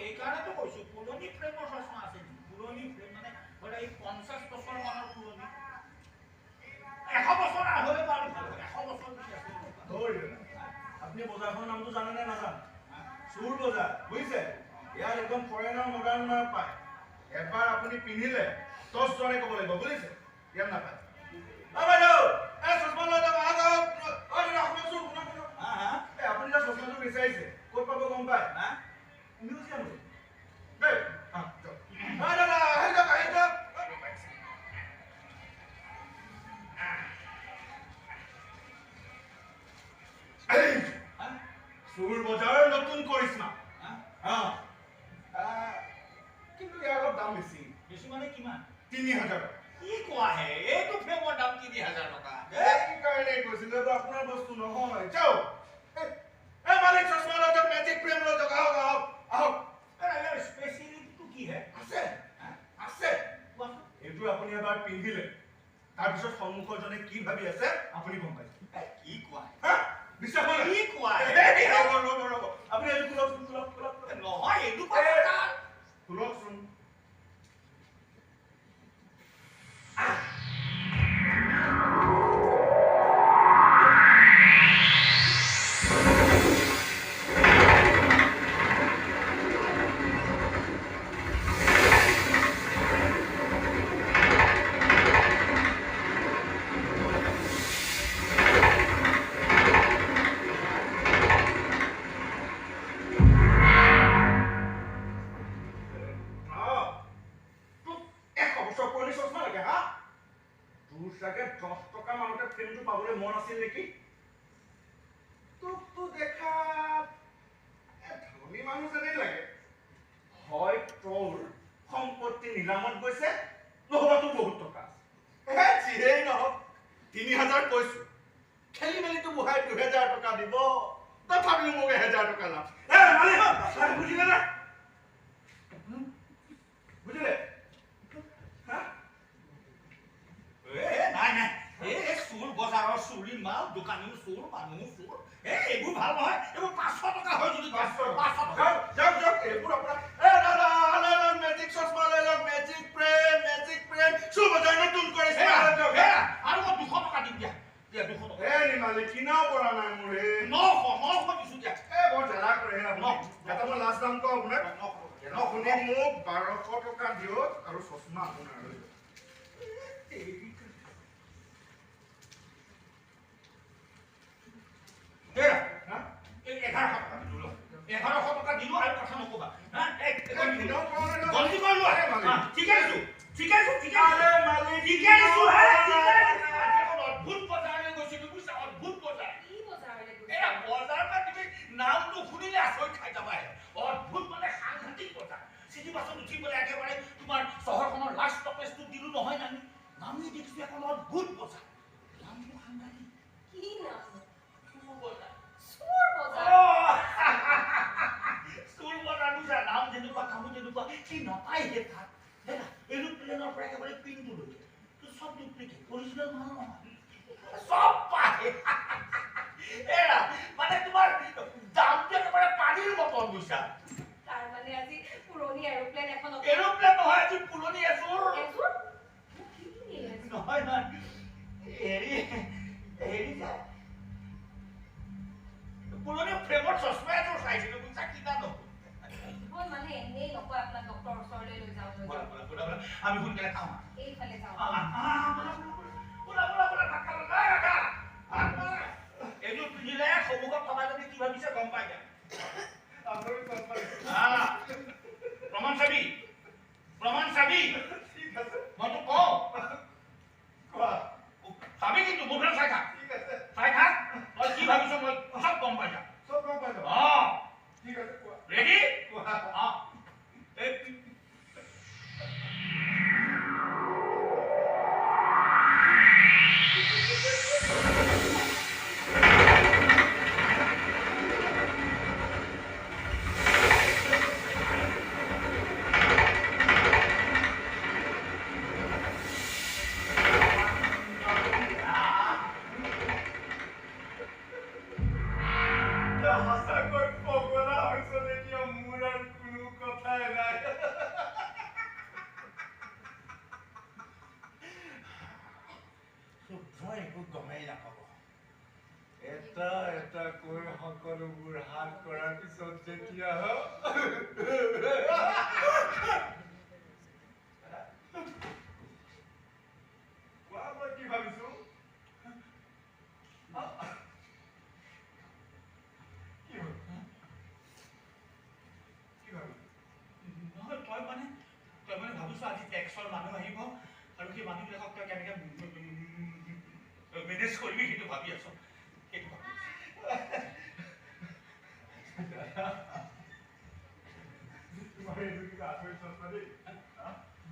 সেইকাৰণেতো কৈছো পুৰণি ফ্ৰেমৰ চশমা আছে পুৰণি ফ্ৰেম মানে ধৰা এই 50 বছৰ মানৰ পুৰণি 100 বছৰ হ'লে বাৰু ভাল 100 বছৰ পিছে আপনি বজাৰখনৰ নামটো জানে নে নাজানে চুৰ বজাৰ বুজিছে ইয়াত একদম ফৰেনাৰ মডাৰ্ণ মাল পায় এবাৰ আপুনি পিন্ধিলে 10 জনে ক'ব লাগিব বুজিছে ইয়াত নাপায় বাইদেউ এই চশমা লৈ যাওক আহক আপুনি যে চশমাটো বিচাৰিছে ক'ত পাব গম পায় মিউজিয়াম দেই দাদা আহি যাওক চুৰ বজাৰৰ নতুন কৰিশ্মা কিন্তু ইয়াৰ অলপ দাম বেছি মানে কিমান 3000 কি কোৱা হে এইটো ফ্ৰেমৰ দাম 3000 টকা এইকাৰণে কৈছিলো এইটো আপোনাৰ বস্তু নহয় যাও এই মালিক চশমা লৈ যাওক মেজিক ফ্ৰেম লৈ যাওক আহক স্পেচিয়েলিটিটো কি হে আছে এইটো আপুনি এবাৰ পিন্ধিলে তাৰপিছত সন্মুখজনে কি ভাবি আছে আপুনি গম পাইছে কি কোৱা বিশ্বাস হয় কি কোৱা ৰ'ব আপুনি এইটো খোলকচোন নহয় এইটো খোলকচোন মন আছিল নেকি তোকতো দেখা ধনী মানুহ যেনেই লাগে হয় তোৰ সম্পত্তি নিলামত গৈছে নহবা তোৰ বহুত টকা আছে যিয়েই নহওক 3000 কৈছো খেলি মেলিটো বুঢ়াই 2000 টকা দিব তথাপিও মোক 1000 টকা লাভ বুজিলে না বুজিলে নাই চুৰ বজাৰৰ চুৰি মাল দোকানীও চুৰ মানুহ চুৰ এইবোৰ ভাল নহয় এইবোৰ 500 টকা হয় যদি 500 টকা যাওক এইবোৰ আপোনাৰ দাদা মেজিক চশমা লৈ লওক মেজিক ফ্ৰেম চুৰ বজাৰ নতুন কৰিছে আৰু মই 200 টকা দিম দিয়া 200 টকা নিমালি কিনাও পৰা নাই মোৰ 900 দিছো দিয়া বৰ জেলা কৰে আপুনি এটা মই লাষ্ট দাম কওঁ আপোনাক আপুনি মোক 1200 টকা দিয়ক আৰু চশমা আপোনাৰ লৈ যাওক 1100 টকা দিলো আৰু কথা নকবা জলদি কৰি লোৱা ঠিক আছে অদ্ভুত বজাৰলৈ গৈছিলো বুজিছা অদ্ভুত বজাৰ বজাৰ মানে তুমি নামটো শুনিলে আচৰিত খাই যাবা অদ্ভুত মানে সাংঘাতিক বজাৰ চিটি বাছত উঠি পেলাই একেবাৰে তোমাৰ চহৰখনৰ লাষ্ট ষ্টপেজটো দিলো নহয় নামি দেখিছো এখন অদ্ভুত বজাৰ নামটো সাংঘাতিক কি নাম চুৰ বজাৰ বুজা নাম যেনেকুৱা কামো যেনেকুৱা কি নাপায় হে তাত এৰোপ্লেনৰ পৰা একেবাৰে পিনটো লৈছে সব ডুপ্লিকেট অৰিজিনেল মাল নহয় সব পায় মানে তোমাৰ দামটো একেবাৰে পানীৰ বটল বুইছা তাৰ মানে আজি পুৰণি এৰোপ্লেন এখন এৰোপ্লেন নহয় আজি পুৰণি এজোৰ নহয় হেৰি যায় পুৰণি ফ্ৰেমৰ চশমা এযোৰ চাইছিলো বুজিছা কিনা মই মানে এনেই নকয় আপোনাক ডক্টৰৰ ওচৰলৈ লৈ যাওঁ আমি সোনকালে খাওঁ এইফালে যাওঁ এইযোৰ পিন্ধিলে সন্মুখত থকা যদি কি ভাবিছে গম পাই যায় প্ৰমাণ চাবি মইতো কওঁ চাবি কিন্তু মোৰ চাই থাক তই কি ভাবিছ মই চব গম পাই যাম ঠিক আছে ৰেডি মেনেজ কৰিবি সেইটো ভাবি আছো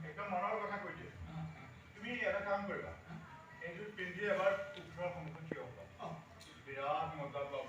একদম মনৰ কথা কৈ দিয়ে তুমি এটা কাম কৰিবা এইটো পিন্ধি এবাৰ উত্তৰৰ সন্মুখত থিয় হ'বা বিৰাট মজা পাব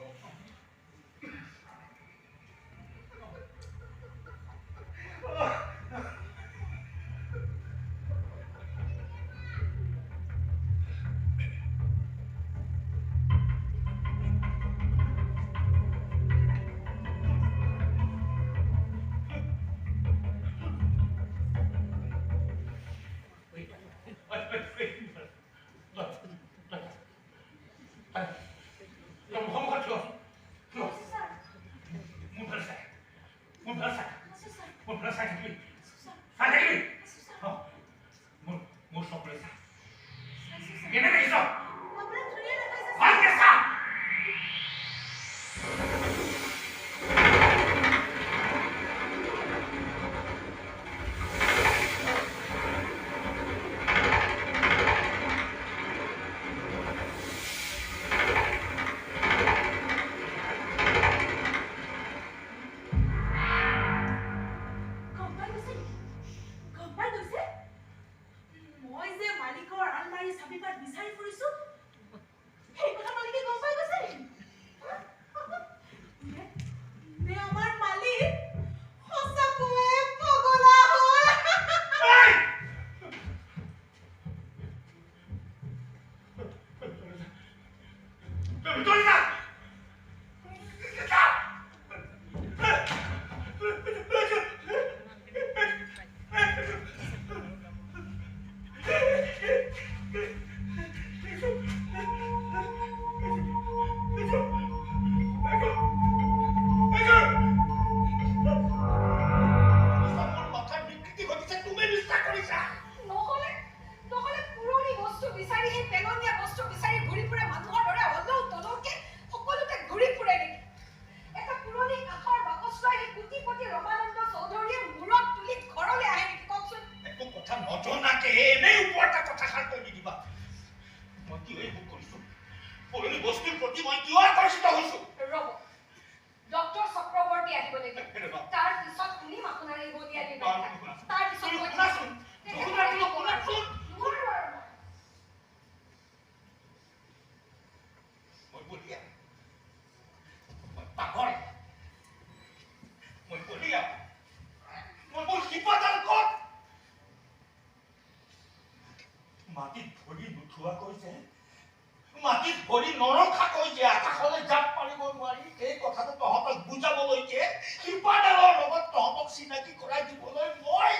মাটিত ভৰি নৰখাকৈ যে আকাশলৈ জাপ মাৰিব নোৱাৰি এই কথাটো তহঁতক বুজাবলৈকে শিপাডালৰ লগত তহঁতক চিনাকি কৰাই দিবলৈ মই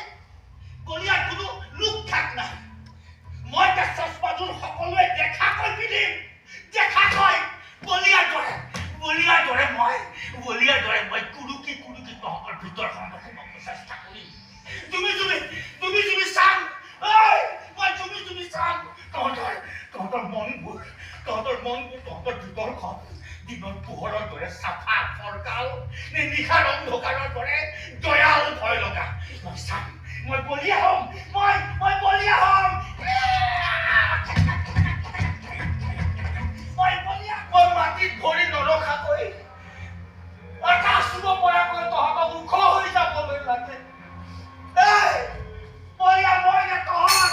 গলিয়াৰ কোনো লোক থাক নাই মই তাৰ চশমাযোৰ সকলোৱে দেখাকৈ পিন্ধিম দেখাকৈ বলিয়াৰ দৰে মই কুৰুকি তহঁতৰ ভিতৰখনত সোমাব চেষ্টা কৰিম তুমি চাম তুমি চাম তহঁতৰ মনবোৰ তহঁতৰ ভিতৰখন দিনৰ পোহৰৰ দৰে চাফা ফৰকাল নে নিশাৰ অন্ধকাৰৰ দৰে দয়াল ভয় লগা মই চাম মই বলিয়া হ'ম মই বলিয়া হ'ম মই মাটিত ভৰি নৰখাকৈ আকাশ চুব পৰাকৈ তহঁতক ওখ হৈ যাবলৈ লাগে বলিয়া মই নে তহঁত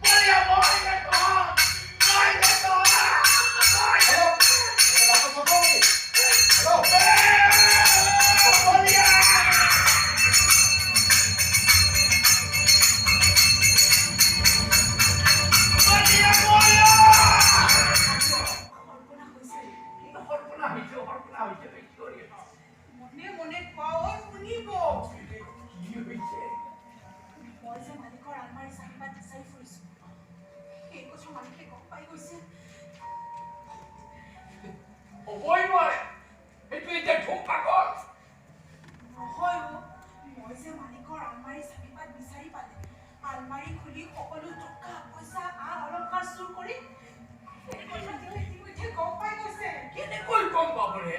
বলিয়া মই নে তহঁত আলমাৰি খুলি সকলো টকা পইচা অলংকাৰ চুৰ কৰি এই কথা তেওঁ ইতিমধ্যে গম পাই গৈছে। কেনেকৈ গম পাব ৰে?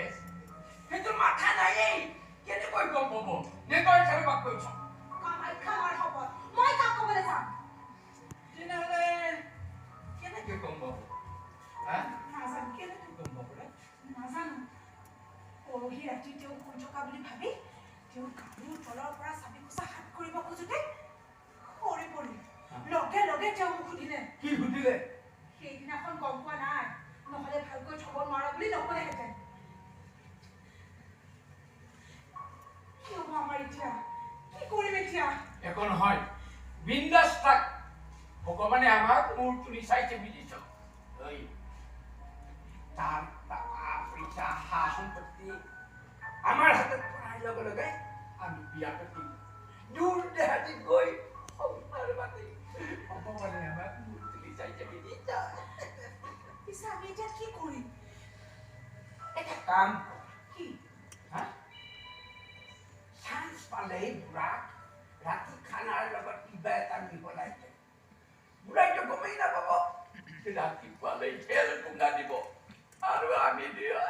সেইটো মাথা নাইয়েই। কেনেকৈ গম পাব? নে তই কাৰোবাক কৈছ? কামাখ্যা মাৰ শপত মই কাক ক'বলৈ যাম? তেনেহ'লে কেনেকৈ গম পাব? নাজানো কেনেকৈ গম পাব ৰে? নাজানো। পৰহি ৰাতি তেওঁ শুই থকা বুলি ভাবি তেওঁ গাড়ীৰ তলৰ পৰা চাবি খোচা হাত কৰিব খোজোতে সৰি পৰিল। লগে লগে তেওঁ মোক সুধিলে। কি সুধিলে? সেইদিনাখন গম পোৱা নাই, নহ'লে ভালকৈ থ'ব নোৱাৰা বুলি নকলেহেঁতেন। কি হ'ব আমাৰ এতিয়া? কি কৰিম এতিয়া? একো নহয়, বিন্দাছ থাক। ভগৱানে আমাক মূৰ তুলি চাইছে বুজিছ? তাৰ টকা পইচা সা সম্পত্তি আমাৰ হাতত পৰাৰ লগে লগে আমি বিয়া পাতিম। দূৰ দেহাতি গৈ সংসাৰ পাতিম। ভগৱানে আমাক মূৰ তুলি চাইছে বুজিছ? পিছে আমি এতিয়া কি কৰিম? এটা কাম কৰ। কি? চান্স পালেই বুঢ়াক ৰাতি খানাৰ লগত কিবা এটা মিহলাই দে। বুঢ়াইতো গমেই নাপাব। ৰাতিপুৱালৈ খেল কোঙা দিব আৰু আমি দিওঁ।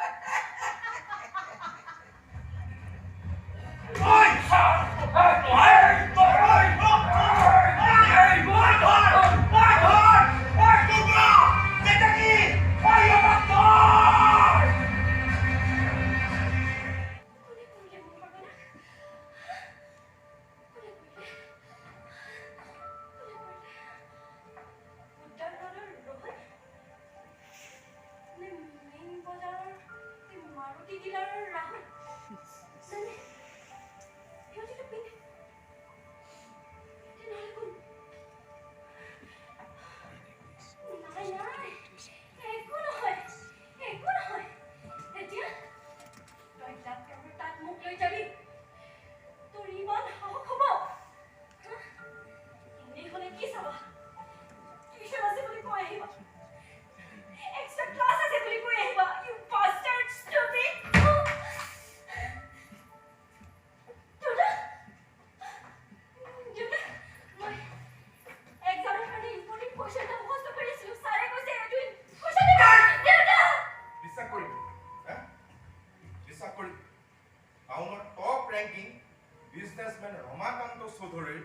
বিজনেছমেন ৰমাকান্ত চৌধুৰীৰ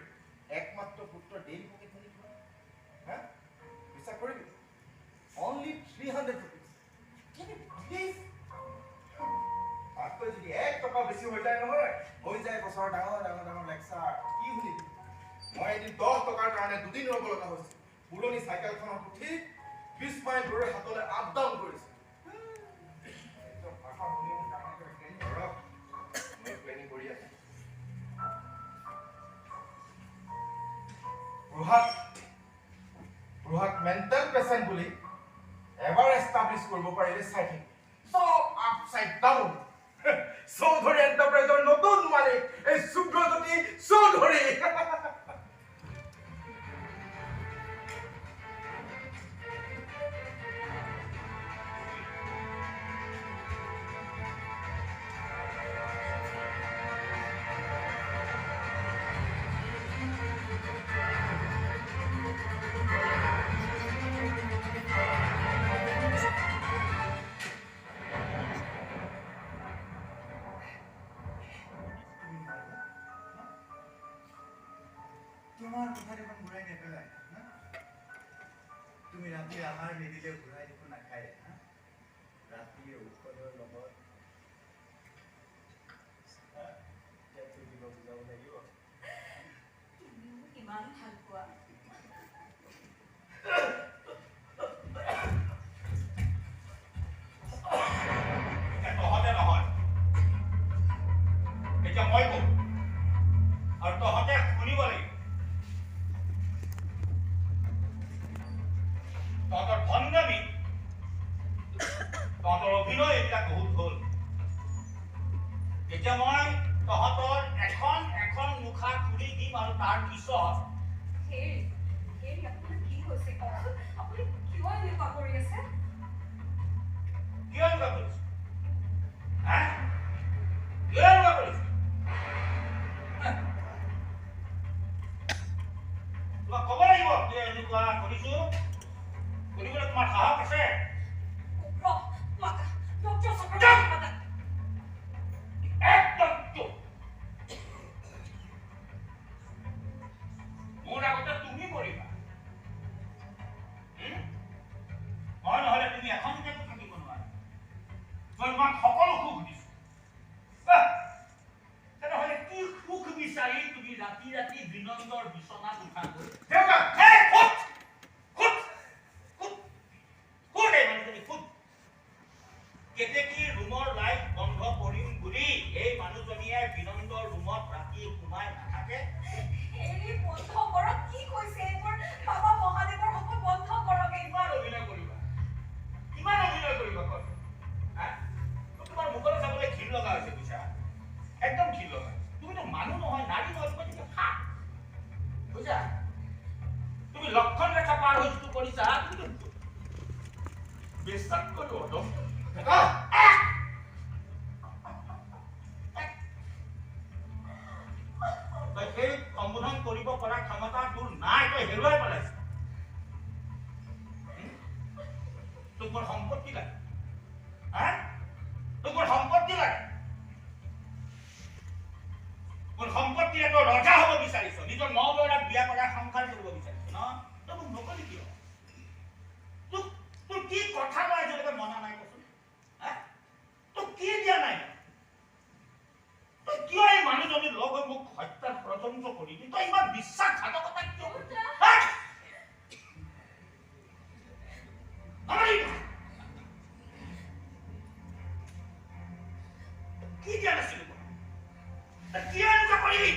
একমাত্ৰ পুত্ৰ দেৰি বিশ্বাস কৰিবি? Only 300 rupees। তাতকৈ যদি 1 টকা বেছি হৈ যায় নহয়, হৈ যায় বছৰ ডাঙৰ ডাঙৰ ডাঙৰ লেকচাৰ। কি শুনিবি? মই এদিন 10 টকাৰ কাৰণে 2 দিন ৰ'ব লগা হৈছিল। পুৰণি চাইকেলখনত উঠি 20 মাইল দূৰে হাতলৈ আপ ডাউন কৰিছিল। ৰোহাক মেণ্টেল পেচেণ্ট বুলি এবাৰ এষ্টাব্লিছ কৰিব পাৰিলে চাই থাকিব। চব আপচাইড ডাউন। চৌধুৰী এণ্টাৰপ্ৰাইজৰ নতুন মালিক এই সুব্ৰজ্যোতি চৌধুৰী। তোমাৰ কথা দেখোন ঘূৰাই নেপেলাই। তুমি ৰাতি আহাৰ নিদিলে ঘূৰাই দেখোন নাখায়। ৰাতি ঔষধৰ লগত বুজাব লাগিব। তুমিও ইমান ভাল পোৱা। তহঁতে নহয়, এতিয়া মই কম আৰু তহঁতে শুনিব লাগিব। তহঁতৰ ভণ্ডামি, তহঁতৰ অভিনয় এইবিলাক বহুত হ'ল। এতিয়া মই তহঁতৰ এখন এখন মুখা খুলি দিম আৰু তাৰ পিছত আপোনাৰ কি হৈছে কওকচোন? আপুনি কিয় এনেকুৱা কৰি আছে? কিয় এনেকুৱা কৰিছ? কিয় এনেকুৱা কৰিছ? তোমাক বিচাৰি তুমি ৰাতি ৰাতি বিনন্দৰ বিচনাত উঠাকৈ দেউতা হে ফুট ফুট ফুট ফুট এই মানুহজনী ফুট কেতেকী ৰুমৰ লাইট বন্ধ কৰিম বুলি এই মানুহজনীয়ে বিনন্দৰ ৰুমত ৰাতি সোমাই নাথাকে এৰি বন্ধ কৰক কি কৈছে এইবোৰ বাবা মহাদেৱৰ হ'ব বন্ধ কৰক এইবাৰ অভিনয় কৰিবা কিমান অভিনয় কৰিবা কয় তোমাৰ মুখলৈ চাবলৈ ঘিণ লগা হৈছে বুইছা একদম ঘিণ লগা তুমিতো মানুহ নহয় নাৰী নহয় তুমি সাপ বুইছা তুমি লক্ষণ ৰেখা পাৰ হৈ যিটো কৰিছা তুমি বিশ্বাস কৰিব অদম সেই সম্বোধন কৰিব পৰা ক্ষমতা তোৰ নাই তই হেৰুৱাই পেলাইছ তোক মোৰ সম্পত্তি লাগে তোক মোৰ সম্পত্তি লাগে মোৰ সম্পত্তিৰে তই ৰজা হ'ব বিচাৰিছ নিজৰ ন ল'ৰাক বিয়া কৰা সংসাৰ কৰিব বিচাৰিছ ন তই মোক নকলি কিয় তোৰ কি কথা মই আজিলৈকে মনা নাই কচোন তোক কি দিয়া নাই তই কিয় এই মানুহজনীৰ লগ হৈ মোক হত্যাৰ ষড়যন্ত্ৰ কৰিবি তই ইমান বিশ্বাসঘাতকতা কিয় কি দিয়া নাছিলো তই কিয় এনেকুৱা কৰিবি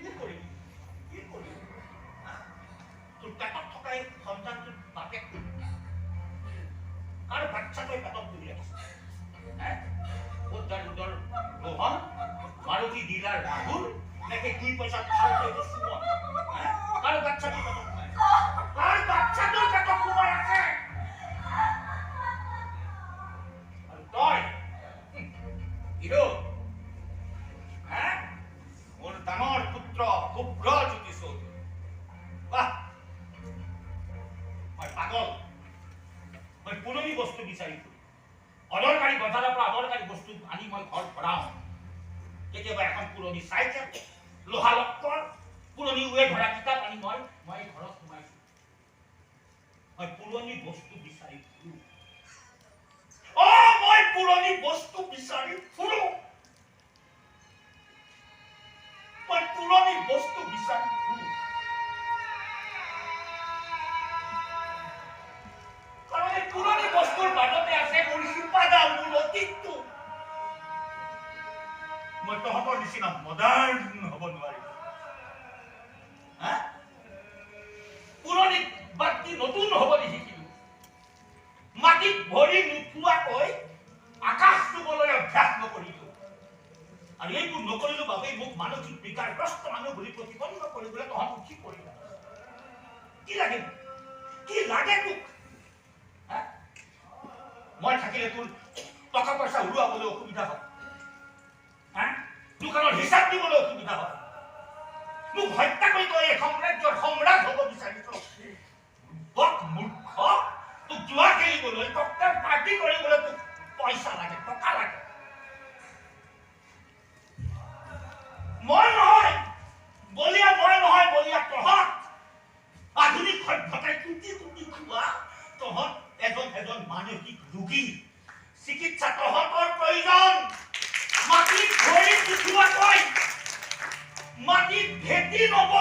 কি কৰিবি তোৰ পেটত থকা এই সন্তানটোৰ বাপেক আৰু বাচ্চাটোৱে পেটত ধৰি আছে উদৰ ৰোহন মাৰুতি ডিলাৰ ৰাহুল নেকি 2 পইচা খালতে সুমন আৰু বাচ্চাটোৰ পেটত সোমাই আৰু বাচ্চাটোৰ পেটত সোমাই আছে আৰু তই ইৰো মোৰ ডাঙৰ পুত্ৰ শুভ্ৰজ্যোতি চৌধুৰী বাহ মই পাগল মই পুৰণি বস্তু বিচাৰি ফুৰো অদৰকাৰী বজাৰৰ পৰা অদৰকাৰী বস্তু আনি মই ঘৰ ভৰাওঁ কেতিয়াবা এখন পুৰণি চাইকেল লোহা লক্কৰ পুৰণি উৱে ধৰা কিতাপ আনি মই ঘৰত সোমাইছো মই পুৰণি বস্তু বিচাৰি ফুৰো মই পুৰণি বস্তু বিচাৰি ফুৰো মই পুৰণি বস্তু বিচাৰি ফুৰো কাৰণ এই পুৰণি বস্তুৰ মাজতে আছে মোৰ শিপাডাল মোৰ অতীতটো মই তহঁতৰ নিচিনা মডাৰ্ণ হ'ব নোৱাৰিম পুৰণি বাদ দি নতুন হ'বলৈ শিকিলো মাটিত ভৰি নুঠোৱাকৈ আকাশ চুবলৈ অভ্যাস নকৰিলো আৰু এইবোৰ নকৰিলো বাবেই মোক মানসিক বিকাৰগ্ৰস্ত মানুহ বুলি প্ৰতিবন্ধ কৰিবলৈ তহঁত কি কৰিলা কি লাগে তোক মই থাকিলে তোৰ টকা পইচা উৰুৱাবলৈ অসুবিধা হয় দোকানৰ হিচাপ দিবলৈ অসুবিধা হয় মোক হত্যা কৰি তই এই সাম্ৰাজ্যৰ সম্ৰাট হ'ব বিচাৰিছ বৰ মূৰ্খ তোক জুৱা খেলিবলৈ ককটেল পাৰ্টি কৰিবলৈ তোক পইচা লাগে টকা লাগে মই নহয় বলিয়া তহঁত আধুনিক সভ্যতাই কুটি খোৱা তহঁত এজন মানসিক ৰোগী চিকিৎসা তহঁতৰ প্ৰয়োজন মাটিত ভৰি নুঠোৱাকৈ মাটিত ভেটি নব